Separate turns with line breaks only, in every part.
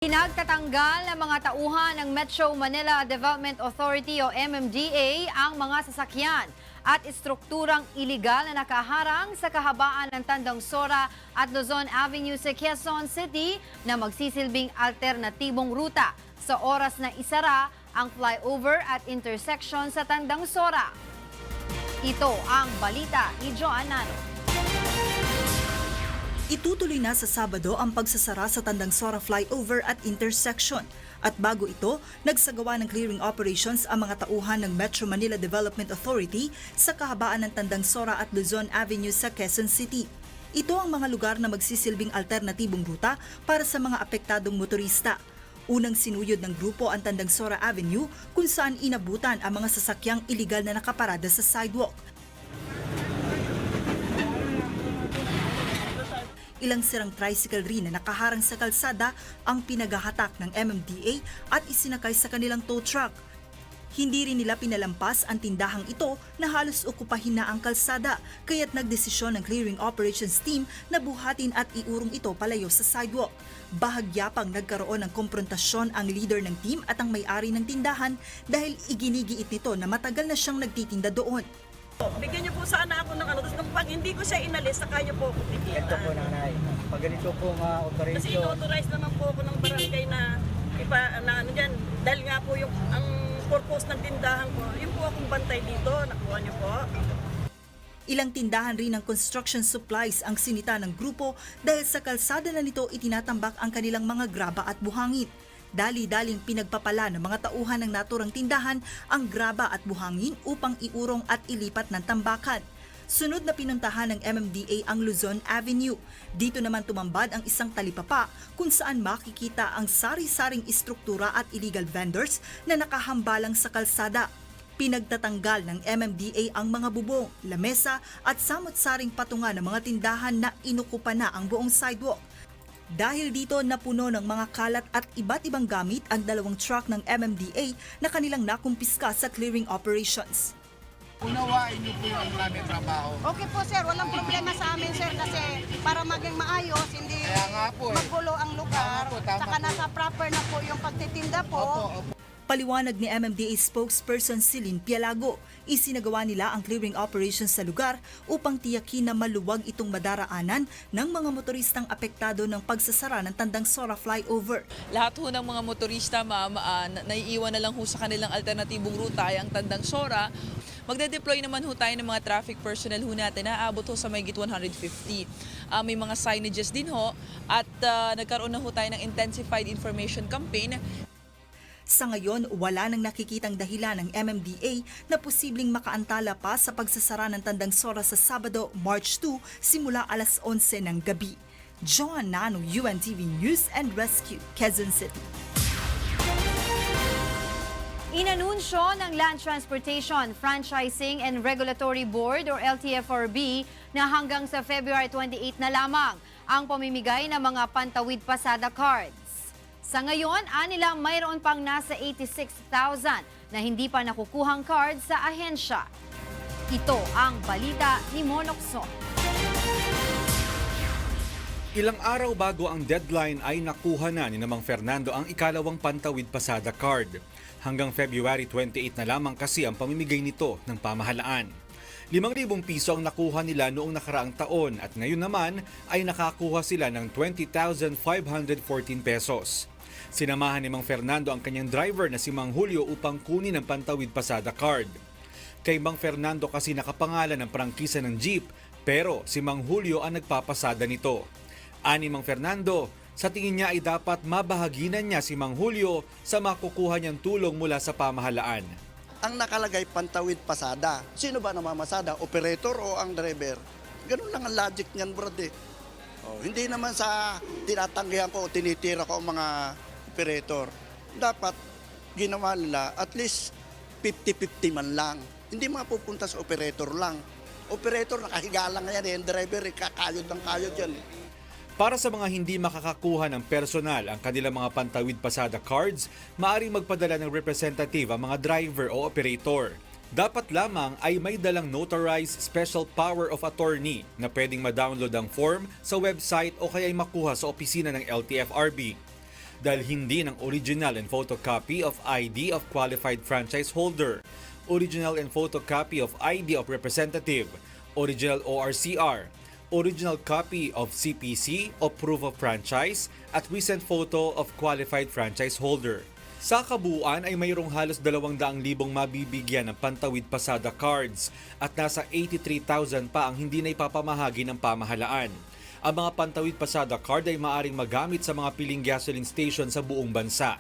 Pinagtatanggal ng mga tauhan ng Metro Manila Development Authority o MMDA ang mga sasakyan at estrukturang iligal na nakaharang sa kahabaan ng Tandang Sora at Luzon Avenue sa Quezon City na magsisilbing alternatibong ruta sa oras na isara ang flyover at intersection sa Tandang Sora. Ito ang balita ni Joan Nano.
Itutuloy na sa Sabado ang pagsasara sa Tandang Sora flyover at intersection. At bago ito, nagsagawa ng clearing operations ang mga tauhan ng Metro Manila Development Authority sa kahabaan ng Tandang Sora at Luzon Avenue sa Quezon City. Ito ang mga lugar na magsisilbing alternatibong ruta para sa mga apektadong motorista. Unang sinuyod ng grupo ang Tandang Sora Avenue kung saan inabutan ang mga sasakyang iligal na nakaparada sa sidewalk. Ilang sirang tricycle rin na nakaharang sa kalsada ang pinaghahatak ng MMDA at isinakay sa kanilang tow truck. Hindi rin nila pinalampas ang tindahang ito na halos okupahin na ang kalsada, kaya't nagdesisyon ng clearing operations team na buhatin at iurong ito palayo sa sidewalk. Bahagya pang nagkaroon ng komprontasyon ang leader ng team at ang may-ari ng tindahan dahil iginigiit nito na matagal na siyang nagtitinda doon.
Bigyan niyo po sana ako ng ano. Tapos pag hindi ko siya inalis, saka niyo po ako tigilan.
Ito po nanay. Pag ganito po mga operation.
Kasi in-authorize naman po ako ng barangay na ano dyan. Dahil nga po yung ang purpose ng tindahan ko, yung po akong bantay dito. Nakuha niyo po.
Ilang tindahan rin ng construction supplies ang sinita ng grupo dahil sa kalsada na nito itinatambak ang kanilang mga graba at buhangin. Dali-daling pinagpapala ng mga tauhan ng naturang tindahan ang graba at buhangin upang iurong at ilipat ng tambakan. Sunod na pinuntahan ng MMDA ang Luzon Avenue. Dito naman tumambad ang isang talipapa kung saan makikita ang sari-saring istruktura at illegal vendors na nakahambalang sa kalsada. Pinagtatanggal ng MMDA ang mga bubong, lamesa at samot-saring patungan ng mga tindahan na inukupa na ang buong sidewalk. Dahil dito napuno ng mga kalat at iba't ibang gamit ang dalawang truck ng MMDA na kanilang nakumpiska sa clearing operations.
Unawain niyo po yung namin trabaho.
Okay po sir, walang problema sa amin sir kasi para maging maayos, hindi
Kaya nga po
magulo ang lugar,
Tama po, tama
saka
po.
nasa proper na po yung pagtitinda po.
Opo.
Paliwanag ni MMDA spokesperson Celine Pialago, isinagawa nila ang clearing operations sa lugar upang tiyakin na maluwag itong madaraanan ng mga motoristang apektado ng pagsasara ng Tandang Sora flyover.
Lahat ho ng mga motorista, ma'am, naiiwan na lang ho sa kanilang alternatibong ruta ay ang Tandang Sora. Magde-deploy naman ho tayo ng mga traffic personnel ho natin na aabot ho sa mahigit 150. May mga signages din ho at nagkaroon na ho tayo ng intensified information campaign.
Sa ngayon, wala nang nakikitang dahilan ng MMDA na posibleng makaantala pa sa pagsasara ng Tandang Sora sa Sabado, March 2, simula alas 11 ng gabi. Joan Nano, UNTV News and Rescue, Quezon City.
Inanunsyo ng Land Transportation, Franchising and Regulatory Board or LTFRB na hanggang sa February 28 na lamang ang pamimigay ng mga pantawid pasada cards. Sa ngayon, anila mayroon pang nasa 86,000 na hindi pa nakukuhang card sa ahensya. Ito ang balita ni Monokson.
Ilang araw bago ang deadline ay nakuha na ni Mang Fernando ang ikalawang pantawid pasada card. Hanggang February 28 na lamang kasi ang pamimigay nito ng pamahalaan. 5,000 piso ang nakuha nila noong nakaraang taon at ngayon naman ay nakakuha sila ng 20,514 pesos. Sinamahan ni Mang Fernando ang kanyang driver na si Mang Julio upang kunin ang pantawid pasada card. Kay Mang Fernando kasi nakapangalan ng prangkisa ng jeep pero si Mang Julio ang nagpapasada nito. Ani Mang Fernando, sa tingin niya ay dapat mabahaginan niya si Mang Julio sa makukuha niyang tulong mula sa pamahalaan.
Ang nakalagay pantawid pasada. Sino ba namamasada? Operator o ang driver? Ganun lang ang logic niyan, bro. Hindi naman sa tinatanggihan ko o tinitira ko ang mga operator. Dapat ginawa nila at least 50-50 man lang. Hindi mapupunta sa operator lang. Operator, nakahiga lang yan. Yung driver, kakayod ng kayod yan.
Para sa mga hindi makakakuha ng personal ang kanilang mga pantawid pasada cards, maaaring magpadala ng representative ang mga driver o operator. Dapat lamang ay may dalang notarized special power of attorney na pwedeng ma-download ang form sa website o kaya ay makuha sa opisina ng LTFRB. dahil hindi ng original and photocopy of ID of qualified franchise holder, original and photocopy of ID of representative, original ORCR, original copy of CPC o proof of franchise at recent photo of qualified franchise holder. Sa kabuuan ay mayroong halos 200,000 mabibigyan ng pantawid pasada cards at nasa 83,000 pa ang hindi na ipapamahagi ng pamahalaan. Ang mga pantawid pasada card ay maaaring magamit sa mga piling gasoline station sa buong bansa.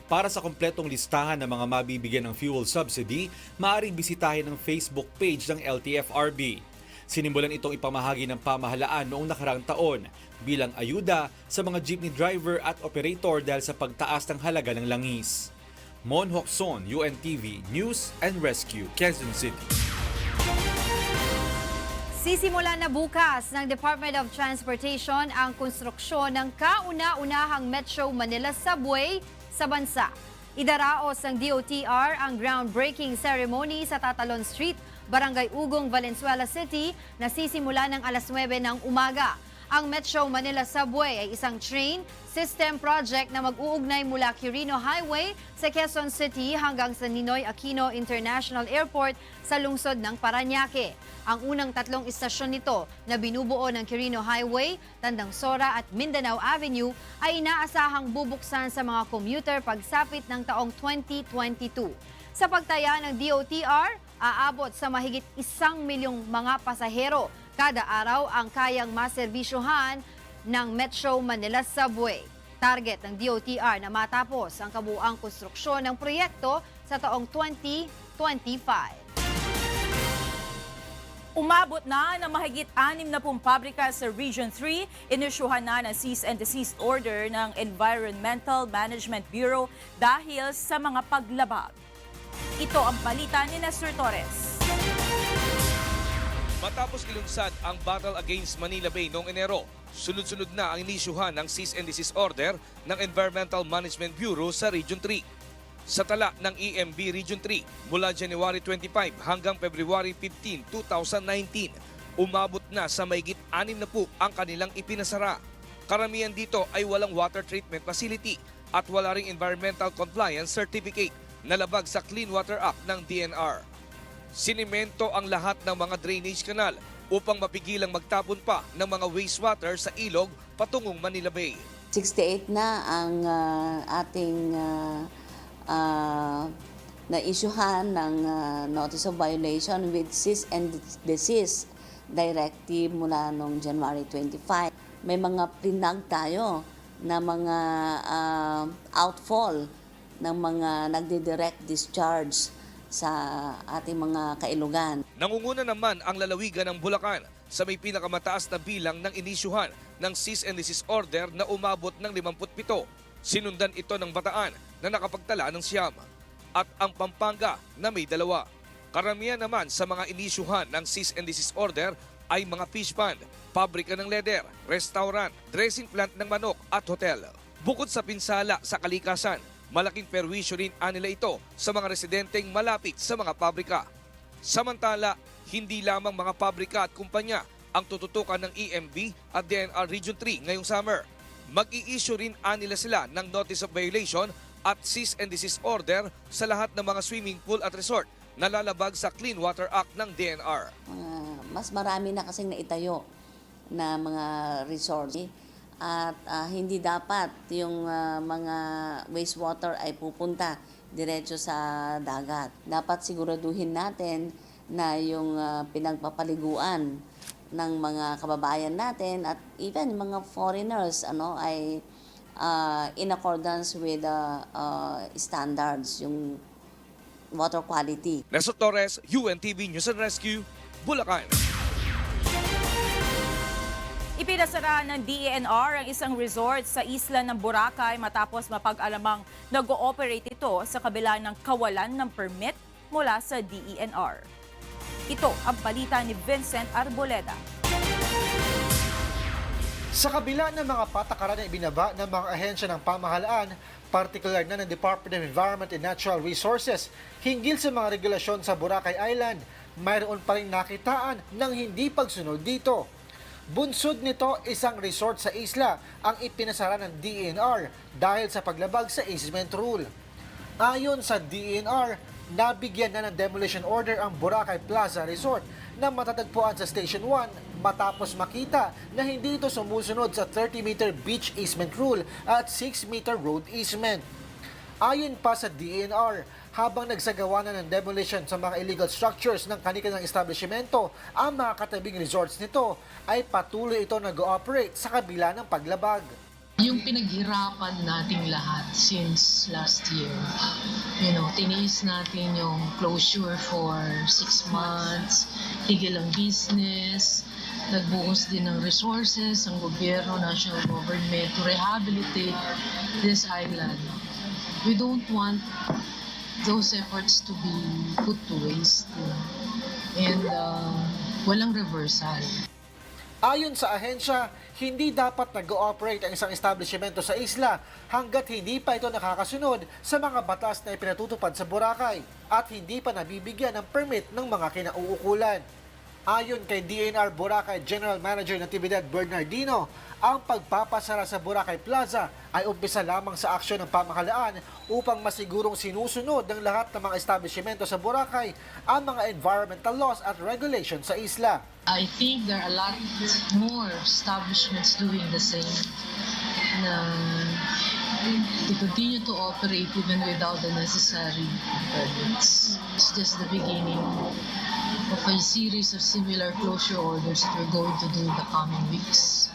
Para sa kompletong listahan ng mga mabibigyan ng fuel subsidy, maaaring bisitahin ang Facebook page ng LTFRB. Sinimulan itong ipamahagi ng pamahalaan noong nakaraang taon bilang ayuda sa mga jeepney driver at operator dahil sa pagtaas ng halaga ng langis. Mon Hocson, UNTV News and Rescue, Quezon City.
Sisimulan na bukas ng Department of Transportation ang konstruksyon ng kauna-unahang Metro Manila Subway sa bansa. Idaraos ng DOTR ang groundbreaking ceremony sa Tatalon Street, Barangay Ugong, Valenzuela City na sisimula ng alas 9 ng umaga. Ang Metro Manila Subway ay isang train system project na mag-uugnay mula Quirino Highway sa Quezon City hanggang sa Ninoy Aquino International Airport sa lungsod ng Parañaque. Ang unang 3 istasyon nito na binubuo ng Quirino Highway, Tandangsora at Mindanao Avenue ay inaasahang bubuksan sa mga commuter pagsapit ng taong 2022. Sa pagtaya ng DOTR, aabot sa mahigit 1 milyong mga pasahero kada araw ang kayang maserbisyuhan ng Metro Manila Subway. Target ng DOTR na matapos ang kabuuang konstruksyon ng proyekto sa taong 2025.
Umabot na ng mahigit 60 pabrika sa Region 3. Inisyuhan na ng cease and desist order ng Environmental Management Bureau dahil sa mga paglabag. Ito ang balita ni Nestor Torres.
Matapos ilunsad ang battle against Manila Bay noong Enero, sunod-sunod na ang inisyuhan ng cease and desist order ng Environmental Management Bureau sa Region 3. Sa tala ng EMB Region 3, mula January 25 hanggang February 15, 2019, umabot na sa mahigit 60 ang kanilang ipinasara. Karamihan dito ay walang water treatment facility at wala ring environmental compliance certificate na labag sa Clean Water Act ng DNR. Sinimento ang lahat ng mga drainage canal upang mapigilang magtapon pa ng mga wastewater sa ilog patungong Manila Bay.
68 na ang ating na-issuehan ng Notice of Violation with cease and desist directive mula noong January 25. May mga plinag tayo na mga outfall ng mga nagdi-direct discharge sa ating mga kailugan.
Nangunguna naman ang lalawigan ng Bulacan sa may pinakamataas na bilang ng inisyuhan ng cease and desist order na umabot ng 57. Sinundan ito ng Bataan na nakapagtala ng 9 at ang Pampanga na may 2. Karamihan naman sa mga inisyuhan ng cease and desist order ay mga fish pond, pabrika ng leather, restaurant, dressing plant ng manok at hotel. Bukod sa pinsala sa kalikasan, malaking perwisyo rin anila ito sa mga residenteng malapit sa mga pabrika. Samantala, hindi lamang mga pabrika at kumpanya ang tututukan ng EMB at DNR Region 3 ngayong summer. Mag-i-issue rin anila sila ng Notice of Violation at Cease and Desist Order sa lahat ng mga swimming pool at resort na lalabag sa Clean Water Act ng DNR.
Mas marami na kasing naitayo na mga resorts. At hindi dapat yung mga wastewater ay pupunta diretso sa dagat. Dapat siguraduhin natin na yung pinagpapaliguan ng mga kababayan natin at even mga foreigners ay in accordance with the standards, yung water quality.
Nestor Torres, UNTV News and Rescue, Bulacan.
Ipinasara ng DENR ang isang resort sa isla ng Boracay matapos mapag-alamang nag-ooperate ito sa kabila ng kawalan ng permit mula sa DENR. Ito ang balita ni Vincent Arboleda.
Sa kabila ng mga patakaran na ibinaba ng mga ahensya ng pamahalaan, partikular na ng Department of Environment and Natural Resources, hinggil sa mga regulasyon sa Boracay Island, mayroon pa rin nakitaan ng hindi pagsunod dito. Bunsod nito, isang resort sa isla ang ipinasara ng DENR dahil sa paglabag sa easement rule. Ayon sa DENR, nabigyan na ng demolition order ang Boracay Plaza Resort na matatagpuan sa Station 1 matapos makita na hindi ito sumusunod sa 30-meter beach easement rule at 6-meter road easement. Ayon pa sa DENR, habang nagsagawa na ng demolition sa mga illegal structures ng kanilang establishmento, ang mga katabing resorts nito ay patuloy ito nag-ooperate sa kabila ng paglabag.
Yung pinaghirapan nating lahat since last year, tiniis natin yung closure for 6 months, tigil ang business, nagbuhos din ng resources ang gobyerno, national government to rehabilitate this island. We don't want those efforts to be put to waste and walang reversal.
Ayon sa ahensya, hindi dapat nag-ooperate ang isang establishmento sa isla hanggat hindi pa ito nakakasunod sa mga batas na ipinatutupad sa Boracay at hindi pa nabibigyan ng permit ng mga kinauukulan. Ayon kay DENR Boracay General Manager Natividad Bernardino, ang pagpapasara sa Boracay Plaza ay umpisa lamang sa aksyon ng pamahalaan upang masigurong sinusunod ng lahat ng mga establishmento sa Boracay ang mga environmental laws at regulations sa isla.
I think there are a lot more establishments doing the same na to continue to operate even without the necessary permits. It's just the beginning of a series of similar closure orders that we're going to do in the coming weeks.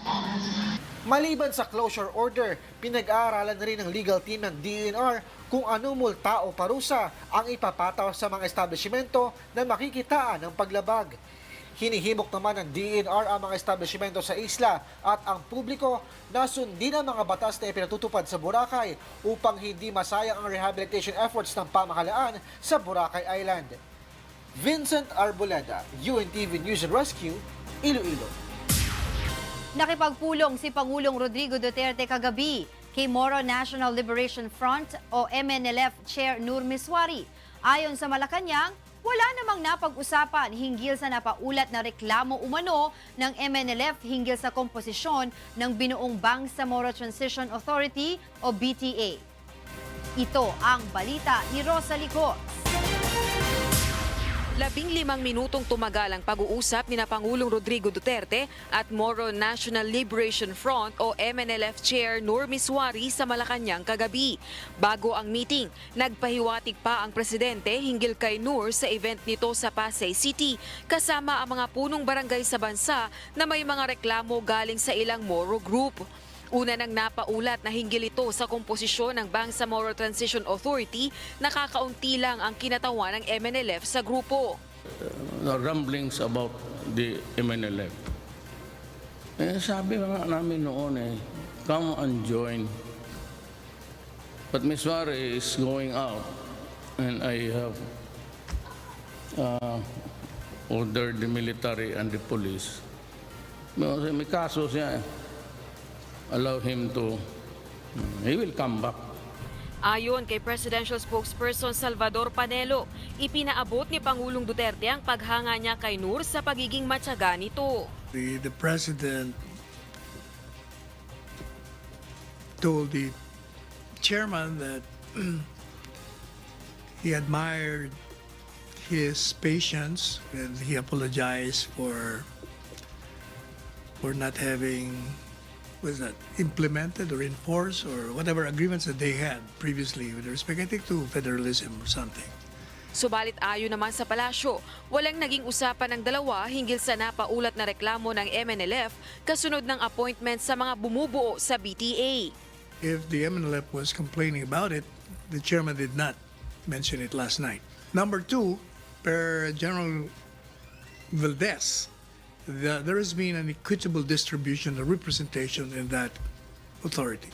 Maliban sa closure order, pinag-aaralan na rin ng legal team ng DENR kung anong multa o parusa ang ipapataw sa mga establishmento na makikitaan ng paglabag. Hinihimok naman ng DENR ang mga establishmento sa isla at ang publiko na sundin ang mga batas na ipinatutupad sa Boracay upang hindi masayang ang rehabilitation efforts ng pamahalaan sa Boracay Island. Vincent Arboleda, UNTV News and Rescue, Iloilo.
Nakipagpulong si Pangulong Rodrigo Duterte kagabi kay Moro National Liberation Front o MNLF Chair Nur Miswari. Ayon sa Malacanang, wala namang napag-usapan hinggil sa napaulat na reklamo umano ng MNLF hinggil sa komposisyon ng binuong Bangsamoro Transition Authority o BTA. Ito ang balita ni Rosa Licos.
15 minutong tumagal ang pag-uusap ni Pangulong Rodrigo Duterte at Moro National Liberation Front o MNLF Chair Nur Miswari sa Malacanang kagabi. Bago ang meeting, nagpahiwatig pa ang presidente hinggil kay Nur sa event nito sa Pasay City kasama ang mga punong barangay sa bansa na may mga reklamo galing sa ilang Moro group. Una nang napaulat na hinggil ito sa komposisyon ng Bangsamoro Transition Authority, nakakaunti lang ang kinatawan ng MNLF sa grupo.
The rumblings about the MNLF. Sabi nga namin noon come and join. But Ms. Suarez is going out and I have ordered the military and the police. May kaso siya. Allow him to, he will come back.
Ayon kay Presidential Spokesperson Salvador Panelo, ipinaabot ni Pangulong Duterte ang paghanga niya kay Nur sa pagiging matyaga nito.
The President told the chairman that he admired his patience and he apologized for not having implemented or enforced or whatever agreements that they had previously with respect, I think, to federalism or something.
Subalit ayon naman sa palasyo, walang naging usapan ng dalawa hinggil sa napaulat na reklamo ng MNLF kasunod ng appointment sa mga bumubuo sa BTA.
If the MNLF was complaining about it, the chairman did not mention it last night. Number two, per General Valdez, there has been an equitable distribution of representation in that authority.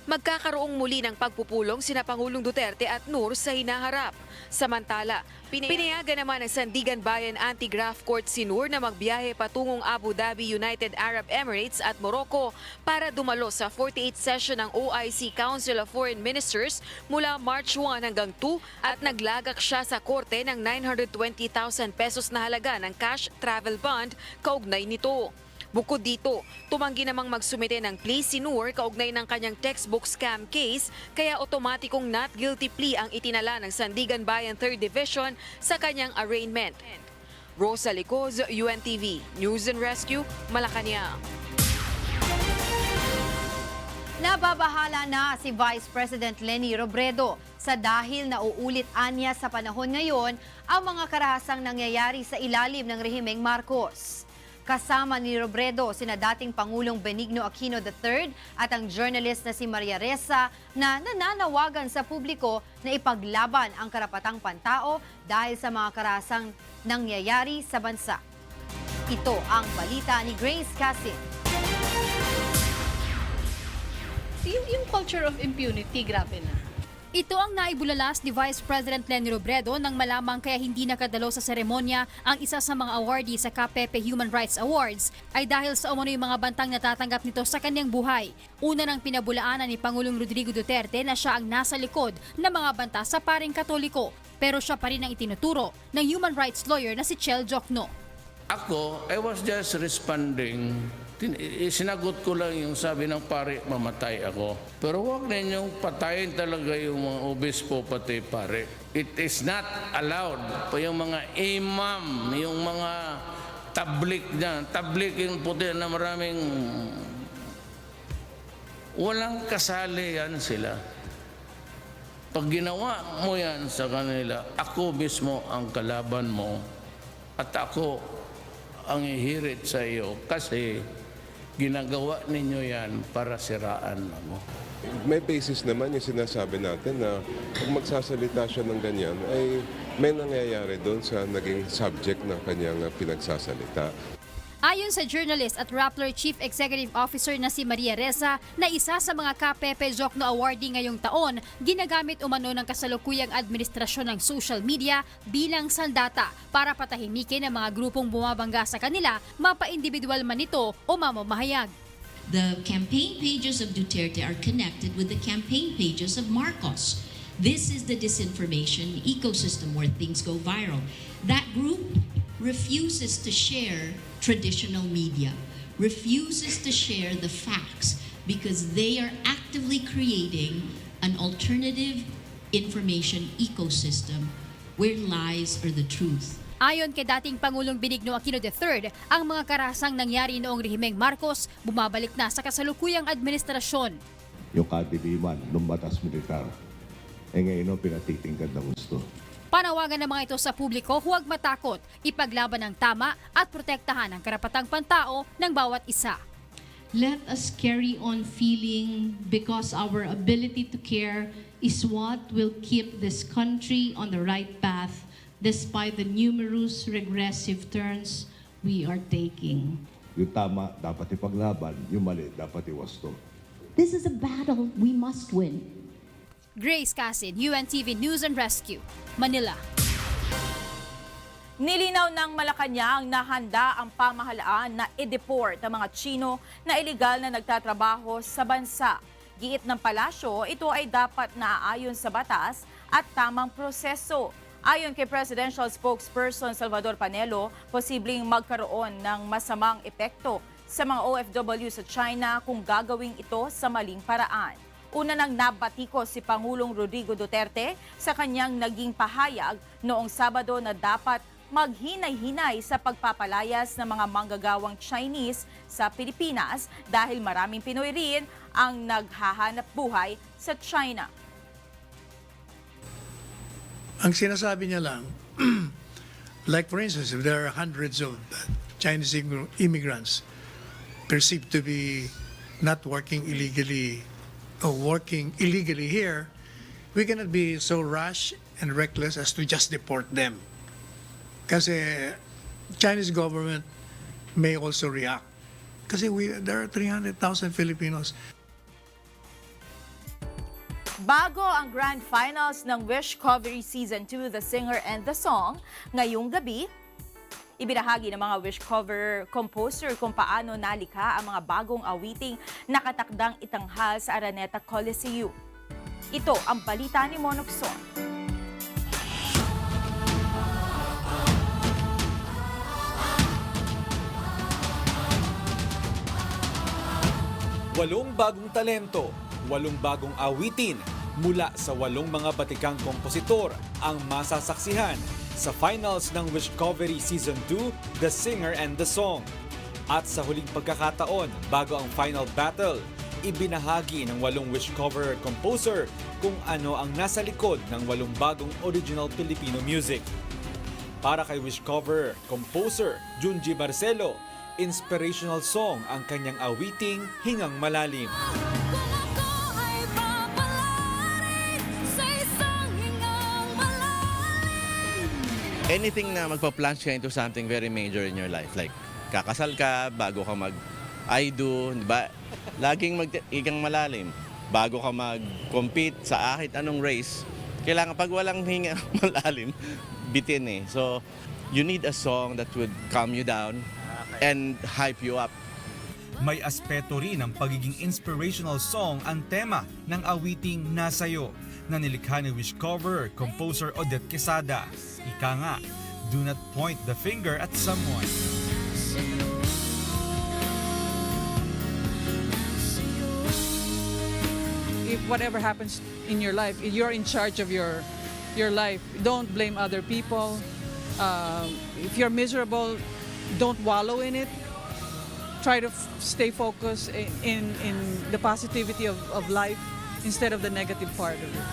Magkakaroong muli ng pagpupulong sina Pangulong Duterte at Nur sa hinaharap. Samantala, pinayagan naman ng Sandigan Bayan Anti-Graft Court si Nur na magbiyahe patungong Abu Dhabi, United Arab Emirates at Morocco para dumalo sa 48th session ng OIC Council of Foreign Ministers mula March 1 hanggang 2 at naglagak siya sa korte ng 920,000 pesos na halaga ng cash travel bond kaugnay nito. Bukod dito, tumanggi namang magsumite ng plea si Noor kaugnay ng kanyang textbook scam case, kaya otomatikong not guilty plea ang itinala ng Sandigan Bayan 3rd Division sa kanyang arraignment. Rosa Licoz, UNTV, News and Rescue, Malacanang.
Nababahala na si Vice President Leni Robredo sa dahil nauulit anya sa panahon ngayon ang mga karahasang nangyayari sa ilalim ng rehimeng Marcos. Kasama ni Robredo sina dating Pangulong Benigno Aquino III at ang journalist na si Maria Ressa na nananawagan sa publiko na ipaglaban ang karapatang pantao dahil sa mga karahasang nangyayari sa bansa. Ito ang balita ni Grace Cassin.
Yung culture of impunity, grabe na. Ito ang naibulalas ni Vice President Leni Robredo nang malamang kaya hindi nakadalo sa seremonya ang isa sa mga awardee sa KPP Human Rights Awards ay dahil sa umano'y mga bantang natatanggap nito sa kanyang buhay. Una nang pinabulaanan ni Pangulong Rodrigo Duterte na siya ang nasa likod ng mga banta sa paring Katoliko, pero siya pa rin ang itinuturo ng human rights lawyer na si Chel Jokno.
Ako, I was just responding. Sinagot ko lang yung sabi ng pare, mamatay ako. Pero huwag ninyong patayin talaga yung mga obispo pati pare. It is not allowed. Pa yung mga imam, yung mga tablik dyan. Tablik yung puti na maraming... Walang kasali yan sila. Pag ginawa mo yan sa kanila, ako mismo ang kalaban mo at ako ang ihirit sa iyo kasi ginagawa ninyo yan para siraan ako.
May basis naman yung sinasabi natin na kung magsasalita siya ng ganyan ay may nangyayari doon sa naging subject ng kanyang pinagsasalita.
Ayon sa journalist at Rappler Chief Executive Officer na si Maria Ressa na isa sa mga KPP Jokno awardee ngayong taon, ginagamit umano ng kasalukuyang administrasyon ng social media bilang sandata para patahimikin ang mga grupong bumabangga sa kanila, mapa-individual man ito o mamamahayag.
The campaign pages of Duterte are connected with the campaign pages of Marcos. This is the disinformation ecosystem where things go viral. That group refuses to share traditional media, refuses to share the facts because they are actively creating an alternative information ecosystem where lies are the truth.
Ayon kay dating Pangulong Benigno Aquino III, ang mga karahasang nangyari noong rehimeng Marcos bumabalik na sa kasalukuyang administrasyon.
Yung kadiliman ng batas militar, ngayon pinatitingkad ng gusto.
Panawagan ng mga ito sa publiko, huwag matakot, ipaglaban ang tama at protektahan ang karapatang pantao ng bawat isa.
Let us carry on feeling because our ability to care is what will keep this country on the right path despite the numerous regressive turns we are taking.
Yung tama dapat ipaglaban, yung mali dapat iwasto.
This is a battle we must win.
Grace Cassin, UNTV News and Rescue, Manila.
Nilinaw ng Malacanang na handa ang pamahalaan na i-deport ang mga Tsino na iligal na nagtatrabaho sa bansa. Giit ng palasyo, ito ay dapat naaayon sa batas at tamang proseso. Ayon kay Presidential Spokesperson Salvador Panelo, posibleng magkaroon ng masamang epekto sa mga OFW sa China kung gagawin ito sa maling paraan. Una nang nabatiko si Pangulong Rodrigo Duterte sa kanyang naging pahayag noong Sabado na dapat maghinay-hinay sa pagpapalayas ng mga manggagawang Chinese sa Pilipinas dahil maraming Pinoy rin ang naghahanap buhay sa China.
Ang sinasabi niya lang, like for instance, if there are hundreds of Chinese immigrants perceived to be not working illegally or working illegally here, we cannot be so rash and reckless as to just deport them. Kasi Chinese government may also react. Kasi there are 300,000 Filipinos.
Bago ang Grand Finals ng Wish Covery Season 2, The Singer and the Song, ngayong gabi, ibinahagi ng mga Wish Cover composer kung paano nalikha ang mga bagong awiting nakatakdang itanghal sa Araneta Coliseum. Ito ang balita ni Monokson.
8 bagong talento, 8 bagong awitin mula sa 8 mga batikang kompositor ang masasaksihan sa finals ng Wishcovery Season 2, The Singer and the Song. At sa huling pagkakataon, bago ang final battle, ibinahagi ng 8 Wishcover composer kung ano ang nasa likod ng 8 bagong original Filipino music. Para kay Wishcover composer Junji Barcelo, inspirational song ang kanyang awiting Hingang Malalim.
Anything na magpa-plunge ka into something very major in your life, like kakasal ka, bago ka mag-I do, di ba? Laging mag-igang malalim. Bago ka mag-compete sa kahit anong race, kailangan pag walang hinga malalim, bitin eh. So, you need a song that would calm you down and hype you up.
May aspeto rin ng pagiging inspirational song ang tema ng awiting Nasayo na nilikha ni Wishcover composer Odette Quesada. Ika nga, do not point the finger at someone.
If whatever happens in your life, you're in charge of your life. Don't blame other people. If you're miserable, don't wallow in it. Try to stay focused in the positivity of life instead of the negative part of it.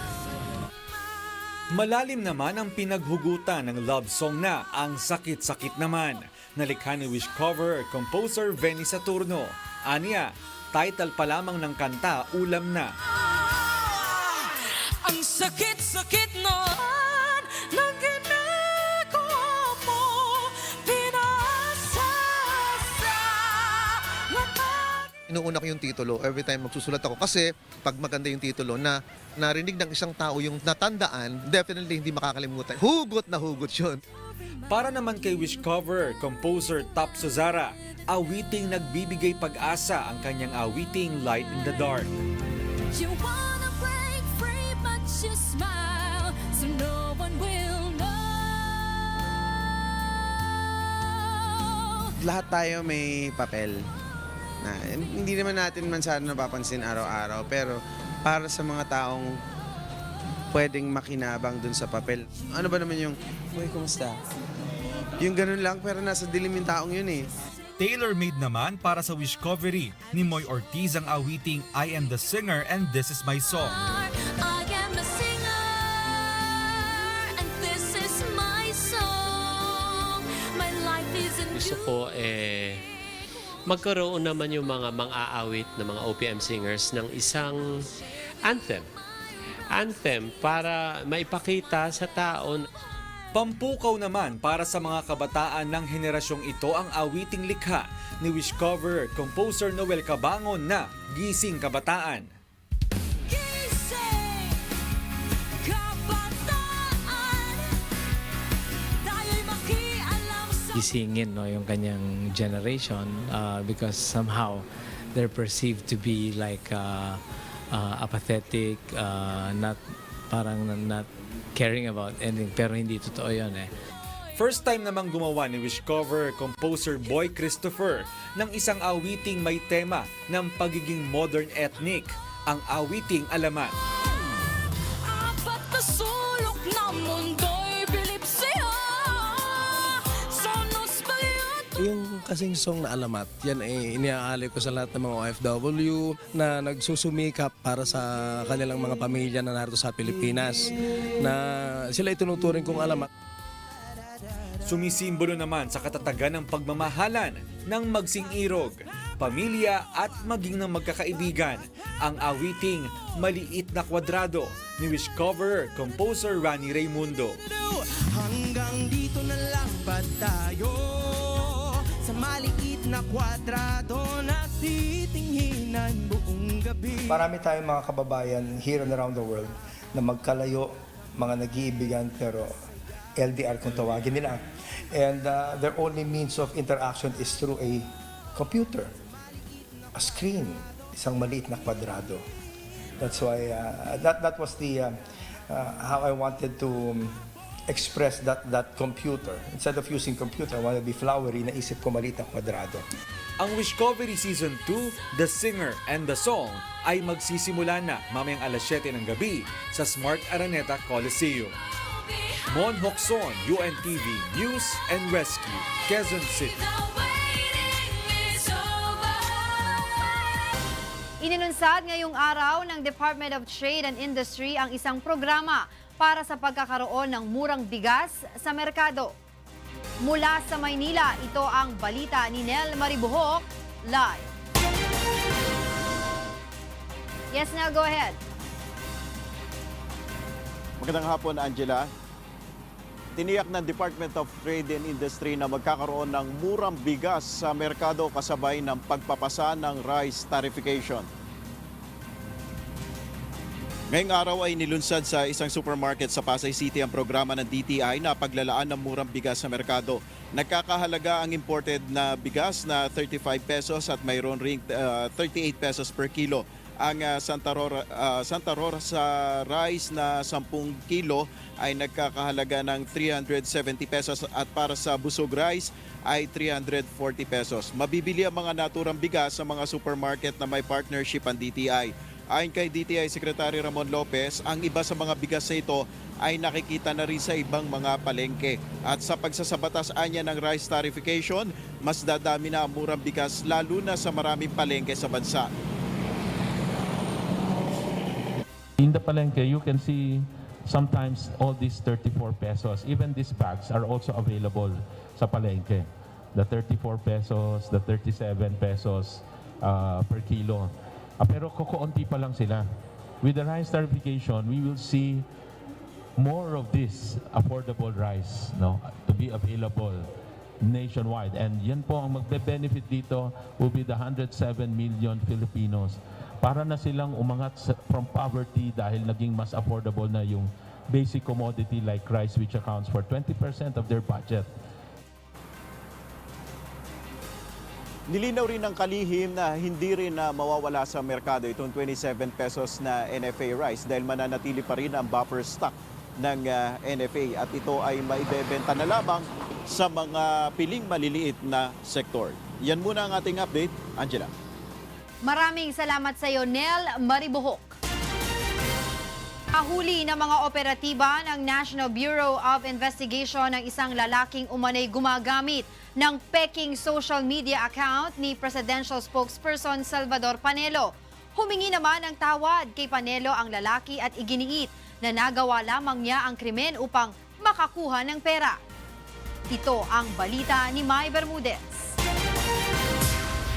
Malalim naman ang pinaghugutan ng love song na Ang Sakit-Sakit Naman, nalikha ni Wishcover composer Venny Saturno. Aniya, title pa lamang ng kanta, ulam na.
Ang sakit-sakit naman ng ginagawa mo,
Inuuna ko yung titulo every time magsusulat ako kasi pag maganda yung titulo na narinig ng isang tao yung natandaan, definitely hindi makakalimutan. Hugot na hugot yun.
Para naman kay Wishcover composer Top Suzara, awiting nagbibigay pag-asa ang kanyang awiting Light in the Dark.
You wanna break free but you smile so no one will know.
Lahat tayo may papel. Na, hindi naman natin sana napapansin araw-araw, pero para sa mga taong pwedeng makinabang dun sa papel. Ano ba naman yung, "Uy, kumusta?" Yung ganun lang, pero nasa dilim yung taong yun eh.
Tailor-made naman para sa Wishcovery ni Moy Ortiz ang awiting I Am the Singer and This Is My Song.
I am the singer and this is my song. My life is in
Gusto ko magkaroon naman yung mga mang-aawit na mga OPM singers ng isang anthem. Anthem para maipakita sa tao.
Pampukaw naman para sa mga kabataan ng henerasyong ito ang awiting likha ni Wishcover composer Noel Cabangon na Gising Kabataan.
Gising Kabataan, tayo'y makialam sa
Gisingin yung kanyang generation because somehow they're perceived to be like apathetic, not caring about anything, pero hindi totoo yun eh.
First time namang gumawa ni Wishcover composer Boy Christopher ng isang awiting may tema ng pagiging modern ethnic, ang awiting Alamat.
apat na sulok na mundo'y bilib siya. Sonos balyot.
Yung kasing song na Alamat, yan ay iniaalay ko sa lahat ng mga OFW na nagsusumikap para sa kanilang mga pamilya na narito sa Pilipinas, na sila itunuturing kong alamat.
Sumisimbolo naman sa katatagan ng pagmamahalan ng magsing-irog, pamilya at maging ng magkakaibigan ang awiting Maliit na Kwadrado ni Wishcover composer Rani Raimundo.
Hanggang dito na lang ba tayo sa maliit na kwadrado na titinghinan buong gabi.
Marami tayong mga kababayan here and around the world na magkalayo, mga nag-iibigan pero LDR kung tawagin nila. And their only means of interaction is through a computer, a screen, isang maliit na kwadrado. That's why that was the how I wanted to express that computer. Instead of using computer, I want to be flowery, naisip ko maliit ang kwadrado.
Ang Wishcovery Season 2, The Singer and the Song ay magsisimula na mamayang alas 7 ng gabi sa Smart Araneta Coliseum. Mon Hokson, UNTV News and Rescue, Quezon City.
Inilunsad ngayong araw ng Department of Trade and Industry ang isang programa para sa pagkakaroon ng murang bigas sa merkado. Mula sa Maynila, ito ang balita ni Nel Maribuhok, live. Yes, Nel, go ahead.
Magandang hapon, Angela. Tiniyak ng Department of Trade and Industry na magkakaroon ng murang bigas sa merkado kasabay ng pagpapasa ng rice tarification. Ngayong araw ay nilunsad sa isang supermarket sa Pasay City ang programa ng DTI na paglalaan ng murang bigas sa merkado. Nagkakahalaga ang imported na bigas na 35 pesos at mayroon ring 38 pesos per kilo. Ang Santa Rosa rice na 10 kilo ay nagkakahalaga ng 370 pesos at para sa busog rice ay 340 pesos. Mabibili ang mga naturang bigas sa mga supermarket na may partnership ang DTI. Ayon kay DTI Secretary Ramon Lopez, ang iba sa mga bigas na ito ay nakikita na rin sa ibang mga palengke. At sa pagsasabatas anya ng rice tarification, mas dadami na ang murang bigas lalo na sa maraming palengke sa bansa.
In the palengke, you can see sometimes all these 34 pesos. Even these bags are also available sa palengke. The 34 pesos, the 37 pesos per kilo. Pero kukunti pa lang sila. With the rice tarification, we will see more of this affordable rice to be available nationwide. And yan po ang magbe-benefit dito will be the 107 million Filipinos. Para na silang umangat from poverty dahil naging mas affordable na yung basic commodity like rice, which accounts for 20% of their budget.
Nilinaw rin ng kalihim na hindi rin na mawawala sa merkado itong 27 pesos na NFA rice dahil mananatili pa rin ang buffer stock ng NFA at ito ay maibebenta na lamang sa mga piling maliliit na sektor. Yan muna ang ating update. Angela.
Maraming salamat sa iyo, Nel Maribuhok. Ahuli ng mga operatiba ng National Bureau of Investigation ng isang lalaking umanay gumagamit ng peking social media account ni Presidential Spokesperson Salvador Panelo. Humingi naman ng tawad kay Panelo ang lalaki at iginiit na nagawa lamang niya ang krimen upang makakuha ng pera. Ito ang balita ni Mai Bermudez.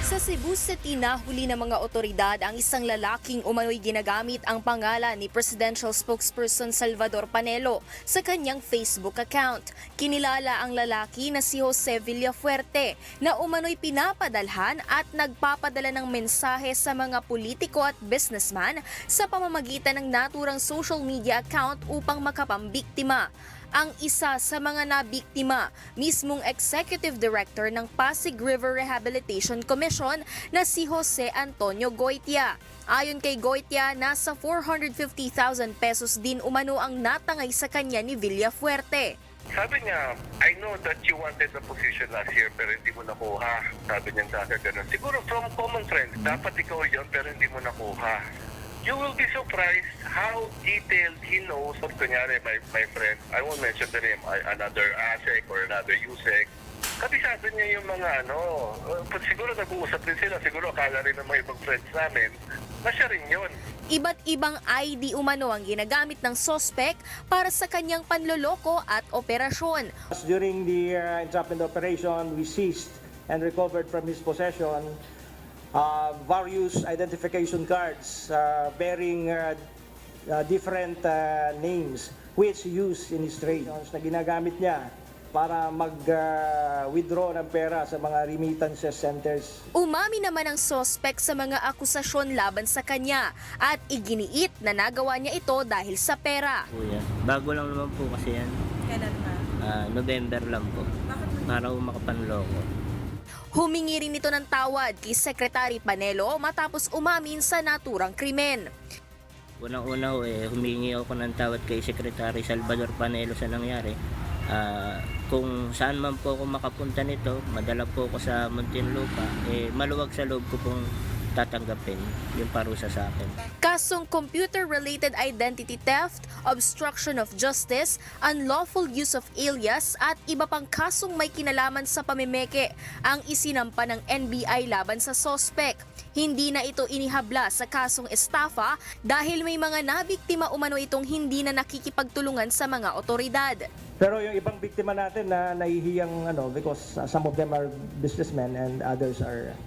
Sa Cebu City, nahuli ng mga otoridad ang isang lalaking umano'y ginagamit ang pangalan ni Presidential Spokesperson Salvador Panelo sa kanyang Facebook account. Kinilala ang lalaki na si Jose Villafuerte na umano'y pinapadalhan at nagpapadala ng mensahe sa mga politiko at businessman sa pamamagitan ng naturang social media account upang makapambiktima. Ang isa sa mga nabiktima, mismong Executive Director ng Pasig River Rehabilitation Commission na si Jose Antonio Goitia. Ayon kay Goitia, nasa 450,000 pesos din umano ang natangay sa kanya ni Villafuerte.
Sabi niya, I know that you wanted the position last year pero hindi mo nakuha. Sabi niya sa akin ganun. Siguro from common friends, dapat ikaw yun pero hindi mo nakuha. You will be surprised how detailed he knows of, kunyari, my friend, I won't mention the name, another ASEC or another USEC. Kabisado niya yung mga siguro nag-uusap din sila, siguro akala rin ng mga ibang friends namin, na siya rin yun.
Iba't ibang ID umano ang ginagamit ng sospek para sa kanyang panloloko at operasyon.
During the entrapment operation, we seized and recovered from his possession various identification cards bearing different names which he used in his trade na ginagamit niya para mag-withdraw ng pera sa mga remittances centers.
Umami naman ang sospek sa mga akusasyon laban sa kanya at iginiit na nagawa niya ito dahil sa pera.
Bago lang naman po kasi yan.
Kailan ba?
November lang po. Para makapanloko.
Humingi rin ito ng tawad kay Secretary Panelo matapos umamin sa naturang krimen.
Unang-una humingi ako ng tawad kay Secretary Salvador Panelo sa nangyari. Kung saan man po ako makapunta nito, madala po ako sa Muntinlupa, maluwag sa loob ko pong tatanggapin yung parusa sa akin.
Kasong computer-related identity theft, obstruction of justice, unlawful use of alias at iba pang kasong may kinalaman sa pamimeke ang isinampa ng NBI laban sa sospek. Hindi na ito inihabla sa kasong estafa dahil may mga nabiktima umano itong hindi na nakikipagtulungan sa mga otoridad.
Pero yung ibang biktima natin na nahihiyang because some of them are businessmen and others are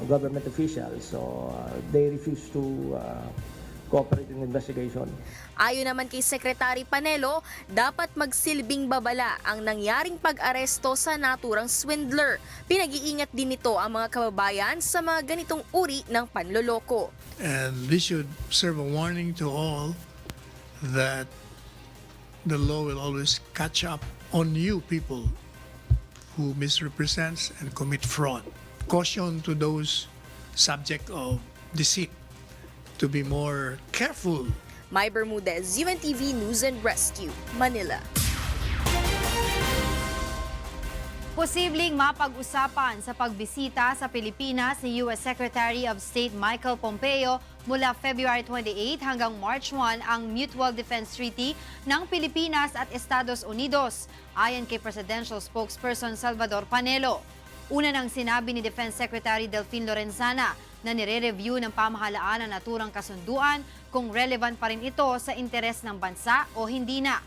government officials, so they refuse to cooperate in investigation.
Ayon naman kay Secretary Panelo, dapat magsilbing babala ang nangyaring pag-aresto sa naturang swindler. Pinag-iingat din nito ang mga kababayan sa mga ganitong uri ng panloloko.
And this should serve a warning to all that the law will always catch up on you people who misrepresents and commit fraud. Caution to those subject of deceit to be more careful.
May Bermudez, UNTV News and Rescue, Manila.
Posibleng mapag-usapan sa pagbisita sa Pilipinas ni U.S. Secretary of State Michael Pompeo mula February 28 hanggang March 1 ang Mutual Defense Treaty ng Pilipinas at Estados Unidos, ayon kay Presidential Spokesperson Salvador Panelo. Una nang sinabi ni Defense Secretary Delfin Lorenzana na nire-review ng pamahalaan ang naturang kasunduan kung relevant pa rin ito sa interes ng bansa o hindi na.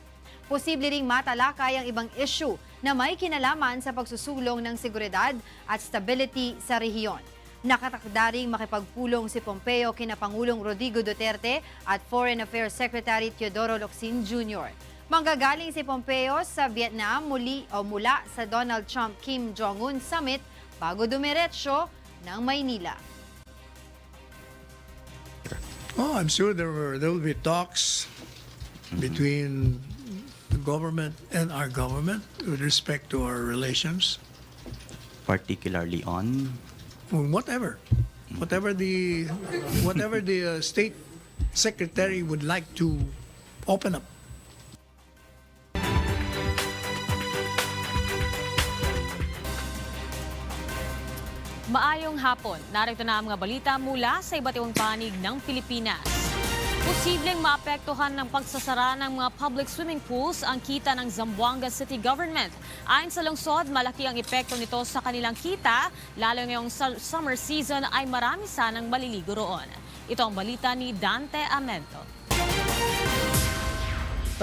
Posible ring matalakay ang ibang issue na may kinalaman sa pagsusulong ng seguridad at stability sa rehiyon. Nakatakda ring makipagpulong si Pompeo kina Pangulong Rodrigo Duterte at Foreign Affairs Secretary Teodoro Locsin Jr. Manggagaling si Pompeo sa Vietnam mula sa Donald Trump Kim Jong-un Summit bago dumiretso ng Maynila.
Oh, I'm sure there will be talks between the government and our government with respect to our relations.
Particularly on
Whatever the state secretary would like to open up.
Maayong hapon, narito na ang mga balita mula sa iba't ibang panig ng Pilipinas. Posibleng maapektuhan ng pagsasara ng mga public swimming pools ang kita ng Zamboanga City Government. Ayon sa lungsod, malaki ang epekto nito sa kanilang kita, lalo ngayong summer season ay marami sanang maliligo roon. Ito ang balita ni Dante Amento.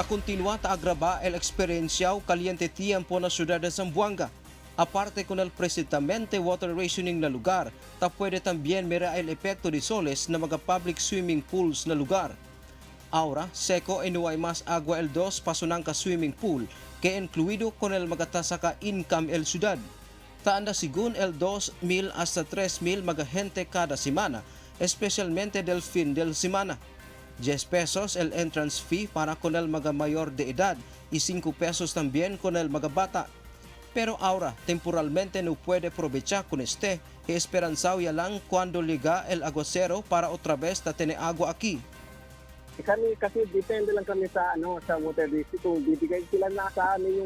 Continúa a agravar el experiencial caliente tiempo na ciudad de Zamboanga. Aparte con el precisamente water rationing na lugar, puede también mirar el epekto de soles na mga public swimming pools na lugar. Ahora, seco e no hay más agua el 2 pasunangka swimming pool que incluido con el magatasa income el ciudad. Taanda sigun el 2,000 hasta 3,000 mga gente cada semana, especialmente del fin del semana. 10 pesos el entrance fee para con el mga mayor de edad y 5 pesos también con el mga bata. Pero ahora temporalmente no puede aprovechar con este y esperanzado ya lang cuando llega el aguacero para otra vez na tener agua aquí.
Kami kasi depende lang kami sa sa water district, kung bibigay sila na sa amin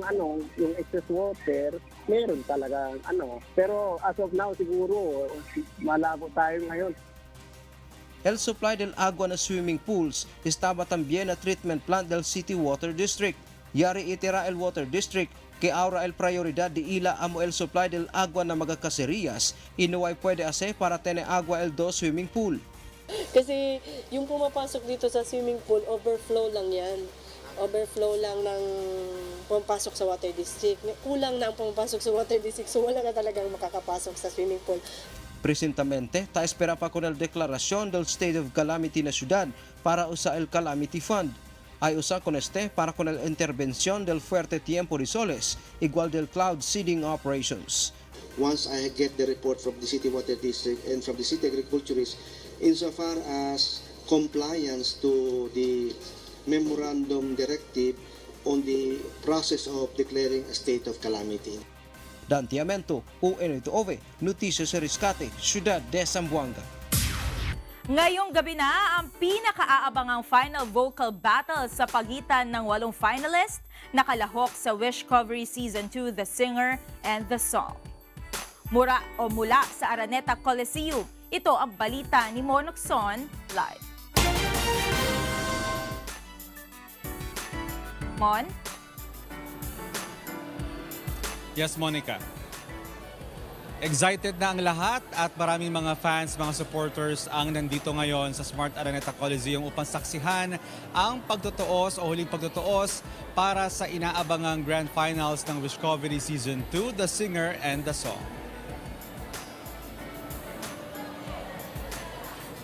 yung excess water, meron talaga pero as of now siguro malabo tayo ngayon.
El supply del agua na swimming pools estaba también na treatment plant del City Water District. Yari itira el Water District que ahora el prioridad de ila amo el supply del agua na mga caserías y no hay puede hacer para tener agua el 2 swimming pool.
Kasi yung pumapasok dito sa swimming pool, overflow lang yan. Overflow lang ng pumapasok sa water district. Kulang na ang pumapasok sa water district, so wala na talagang makakapasok sa swimming pool.
Presentamente, ta espera pa con el declaración del state of calamity na ciudad para usar el calamity fund. Ay usa con este para con el intervención del fuerte tiempo de soles, igual del cloud seeding operations.
Once I get the report from the City Water District and from the City Agriculturist, insofar as compliance to the memorandum directive on the process of declaring a state of calamity.
Dante Amento, UNTV, Noticias Rescate, Ciudad de Zamboanga.
Ngayong gabi na ang pinakaabangang final vocal battle sa pagitan ng 8 finalist na kalahok sa Wish Covery Season 2, The Singer and the Song. Mula sa Araneta Coliseum, ito ang balita ni Mon Locson live. Mon?
Yes, Monica. Excited na ang lahat at maraming mga fans, mga supporters ang nandito ngayon sa Smart Araneta Coliseum upang saksihan ang pagtutuos o huling pagtutuos para sa inaabangang Grand Finals ng Wish Covery Season 2, The Singer and the Song.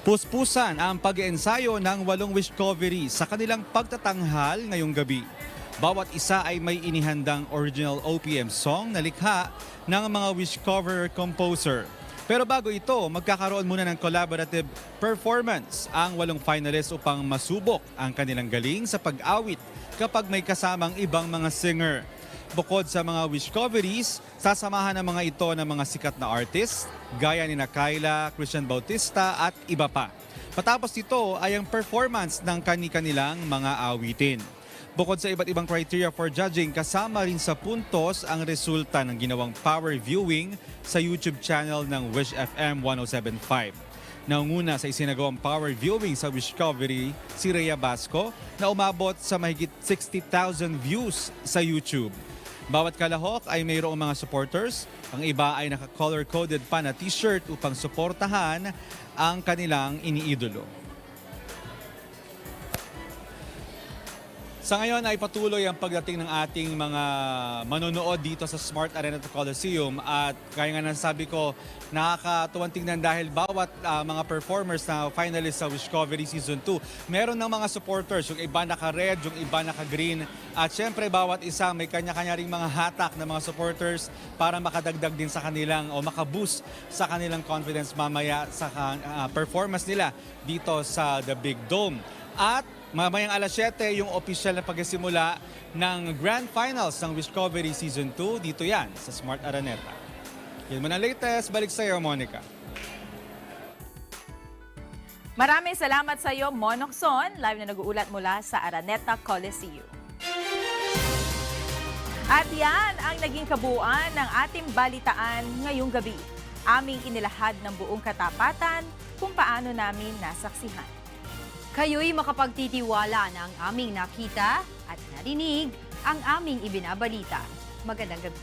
Puspusan ang pag-iensayo ng 8 Wish Covery sa kanilang pagtatanghal ngayong gabi. Bawat isa ay may inihandang original OPM song na likha ng mga wish cover composer. Pero bago ito, magkakaroon muna ng collaborative performance ang 8 finalists upang masubok ang kanilang galing sa pag-awit kapag may kasamang ibang mga singer. Bukod sa mga wish coveries, sasamahan ng mga ito ng mga sikat na artists gaya ni Kyla, Christian Bautista at iba pa. Patapos ito ay ang performance ng kani-kanilang mga awitin. Bukod sa iba't ibang criteria for judging, kasama rin sa puntos ang resulta ng ginawang power viewing sa YouTube channel ng Wish FM 1075. Naunguna sa isinagawang power viewing sa Wish Covery si Rhea Basco na umabot sa mahigit 60,000 views sa YouTube. Bawat kalahok ay mayroong mga supporters. Ang iba ay naka-color-coded pa na t-shirt upang suportahan ang kanilang iniidolo. Sa ngayon ay patuloy ang pagdating ng ating mga manonood dito sa Smart Araneta Coliseum at kaya nga nasabi ko, nakakatuwang tingnan dahil bawat mga performers na finalist sa Wish Covery Season 2, meron ng mga supporters, yung iba naka-red, yung iba naka-green at syempre bawat isa may kanya-kanya ring mga hatak na mga supporters para makadagdag din sa kanilang o makaboost sa kanilang confidence mamaya sa performance nila dito sa The Big Dome. At mamayang alas 7 yung opisyal na pagsisimula ng Grand Finals ng Wish Covery Season 2. Dito yan sa Smart Araneta. Yan mo na latest. Balik sa iyo, Monica.
Maraming salamat sa iyo, Mon Locson, live na nag-uulat mula sa Araneta Coliseum. At yan ang naging kabuuan ng ating balitaan ngayong gabi. Aming inilahad ng buong katapatan kung paano namin nasaksihan.
Kayo'y makapagtitiwala na ang aming nakita at narinig ang aming ibinabalita. Magandang gabi.